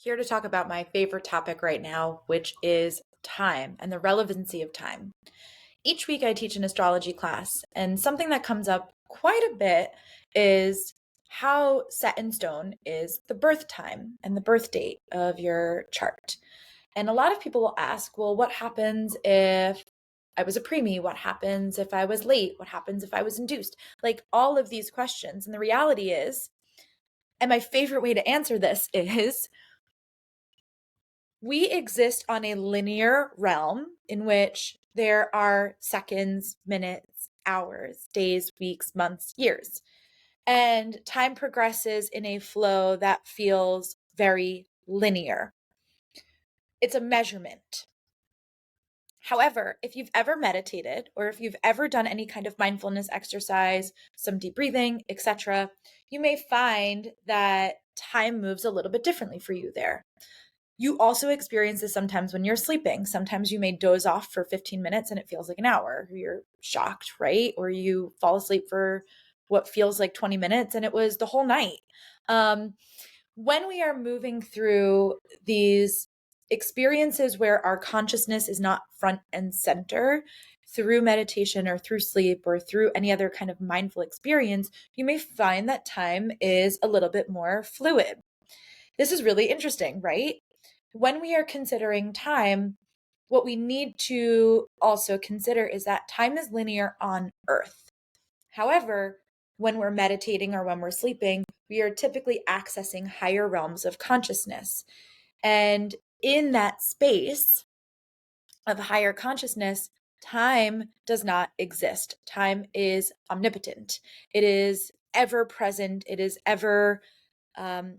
Here to talk about my favorite topic right now, which is time and the relevancy of time. Each week, I teach an astrology class, and something that comes up quite a bit is how set in stone is the birth time and the birth date of your chart. And a lot of people will ask, well, what happens if I was a preemie? What happens if I was late? What happens if I was induced? Like all of these questions. And the reality is, and my favorite way to answer this is, we exist on a linear realm in which there are seconds, minutes, hours, days, weeks, months, years. And time progresses in a flow that feels very linear. It's a measurement. However, if you've ever meditated or if you've ever done any kind of mindfulness exercise, some deep breathing, etc., you may find that time moves a little bit differently for you there. You also experience this sometimes when you're sleeping. Sometimes you may doze off for 15 minutes and it feels like an hour. You're shocked, right? Or you fall asleep for what feels like 20 minutes and it was the whole night. Um, when we are moving through these experiences where our consciousness is not front and center through meditation or through sleep or through any other kind of mindful experience, you may find that time is a little bit more fluid. This is really interesting, right? When we are considering time, what we need to also consider is that time is linear on Earth. However, when we're meditating or when we're sleeping, we are typically accessing higher realms of consciousness. And in that space of higher consciousness, time does not exist. Time is omnipotent, it is ever present, it is ever um,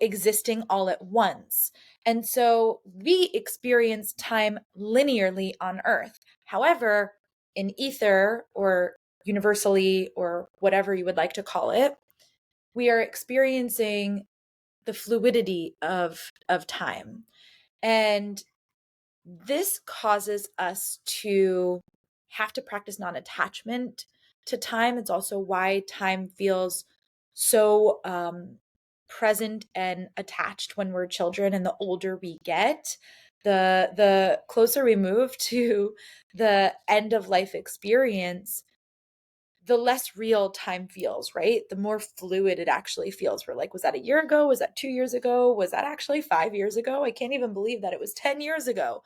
existing all at once. And so we experience time linearly on Earth. However, in ether or universally or whatever you would like to call it, we are experiencing the fluidity of time. And this causes us to have to practice non-attachment to time. It's also why time feels so present and attached when we're children, and the older we get, the closer we move to the end of life experience, the less real time feels, right? The more fluid it actually feels. We're like, was that a year ago? Was that 2 years ago? Was that actually 5 years ago? I can't even believe that it was 10 years ago.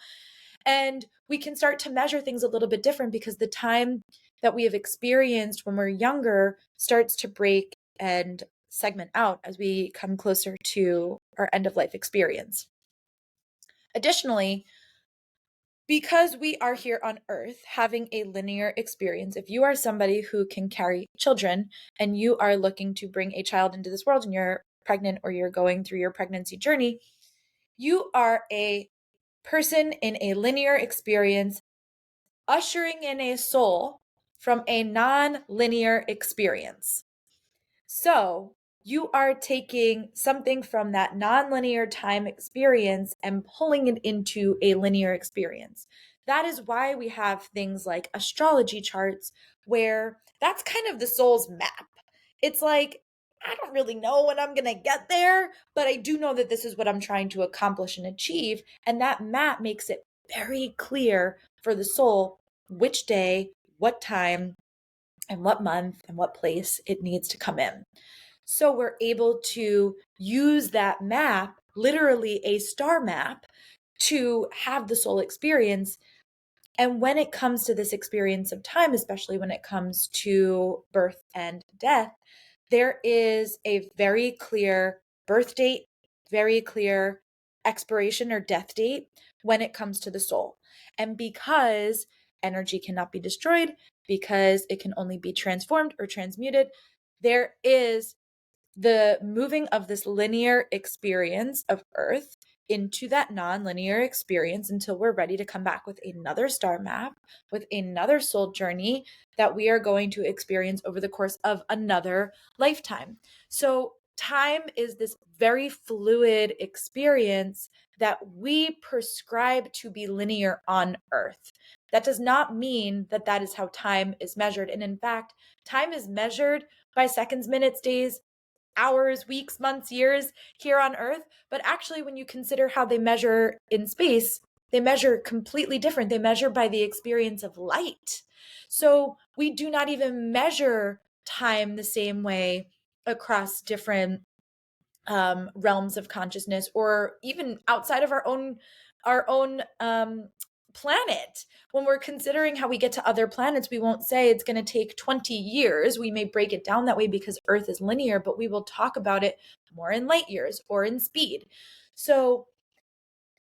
And we can start to measure things a little bit different because the time that we have experienced when we're younger starts to break and segment out as we come closer to our end of life experience. Additionally, because we are here on earth having a linear experience, if you are somebody who can carry children and you are looking to bring a child into this world and you're pregnant or you're going through your pregnancy journey, you are a person in a linear experience ushering in a soul from a non-linear experience. So you are taking something from that non-linear time experience and pulling it into a linear experience. That is why we have things like astrology charts, where that's kind of the soul's map. It's like, I don't really know when I'm going to get there, but I do know that this is what I'm trying to accomplish and achieve. And that map makes it very clear for the soul which day, what time, and what month and what place it needs to come in. So we're able to use that map, literally a star map, to have the soul experience. And when it comes to this experience of time, especially when it comes to birth and death, there is a very clear birth date, very clear expiration or death date when it comes to the soul. And because energy cannot be destroyed, because it can only be transformed or transmuted, there is the moving of this linear experience of Earth into that non-linear experience until we're ready to come back with another star map, with another soul journey that we are going to experience over the course of another lifetime. So time is this very fluid experience that we prescribe to be linear on Earth. That does not mean that that is how time is measured. And in fact, time is measured by seconds, minutes, days, hours, weeks, months, years here on Earth. But actually, when you consider how they measure in space, they measure completely different. They measure by the experience of light. So we do not even measure time the same way across different realms of consciousness, or even outside of our own planet. When we're considering how we get to other planets, we won't say it's going to take 20 years. We may break it down that way because Earth is linear, but we will talk about it more in light years or in speed. So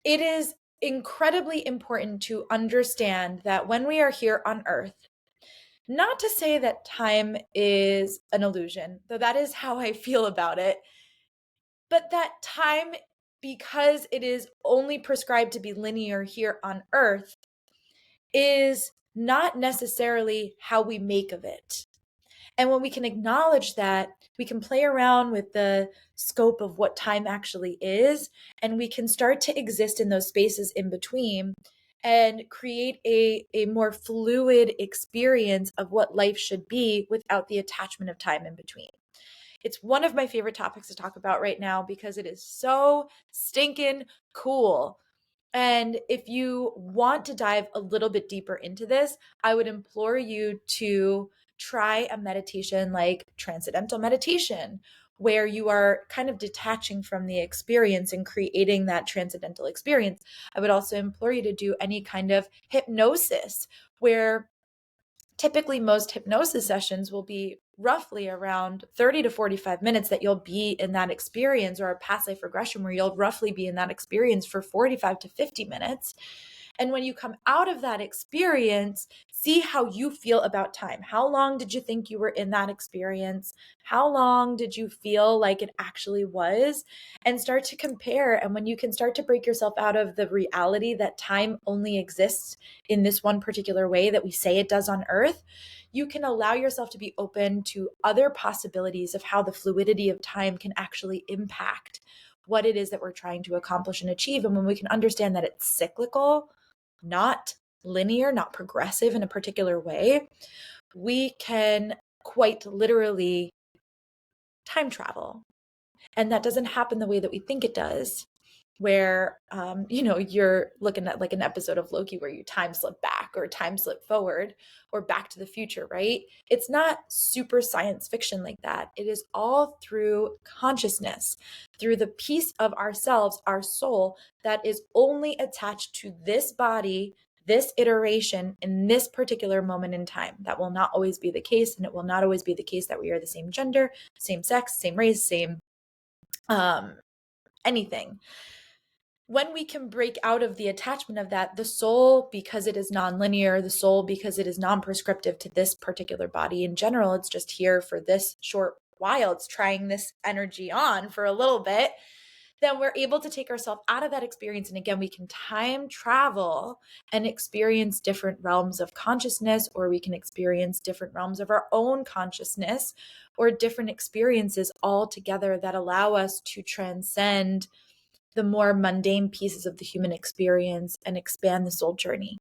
it is incredibly important to understand that when we are here on Earth, not to say that time is an illusion, though that is how I feel about it, but that time, because it is only prescribed to be linear here on Earth, is not necessarily how we make of it. And when we can acknowledge that, we can play around with the scope of what time actually is, and we can start to exist in those spaces in between and create a more fluid experience of what life should be without the attachment of time in between. It's one of my favorite topics to talk about right now because it is so stinking cool. And if you want to dive a little bit deeper into this, I would implore you to try a meditation like transcendental meditation, where you are kind of detaching from the experience and creating that transcendental experience. I would also implore you to do any kind of hypnosis, where typically most hypnosis sessions will be roughly around 30 to 45 minutes that you'll be in that experience, or a past life regression where you'll roughly be in that experience for 45 to 50 minutes. And when you come out of that experience, see how you feel about time. How long did you think you were in that experience? How long did you feel like it actually was? And start to compare. And when you can start to break yourself out of the reality that time only exists in this one particular way that we say it does on Earth, you can allow yourself to be open to other possibilities of how the fluidity of time can actually impact what it is that we're trying to accomplish and achieve. And when we can understand that it's cyclical, not linear, not progressive in a particular way, we can quite literally time travel. And that doesn't happen the way that we think it does, where you're looking at like an episode of Loki where you time slip back or time slip forward or Back to the Future, right? It's not super science fiction like that. It is all through consciousness, through the piece of ourselves, our soul, that is only attached to this body, this iteration, in this particular moment in time. That will not always be the case, and it will not always be the case that we are the same gender, same sex, same race, same anything. When we can break out of the attachment of that, the soul, because it is nonlinear, the soul, because it is non-prescriptive to this particular body in general, it's just here for this short while, it's trying this energy on for a little bit, then we're able to take ourselves out of that experience. And again, we can time travel and experience different realms of consciousness, or we can experience different realms of our own consciousness, or different experiences all together that allow us to transcend the more mundane pieces of the human experience and expand the soul journey.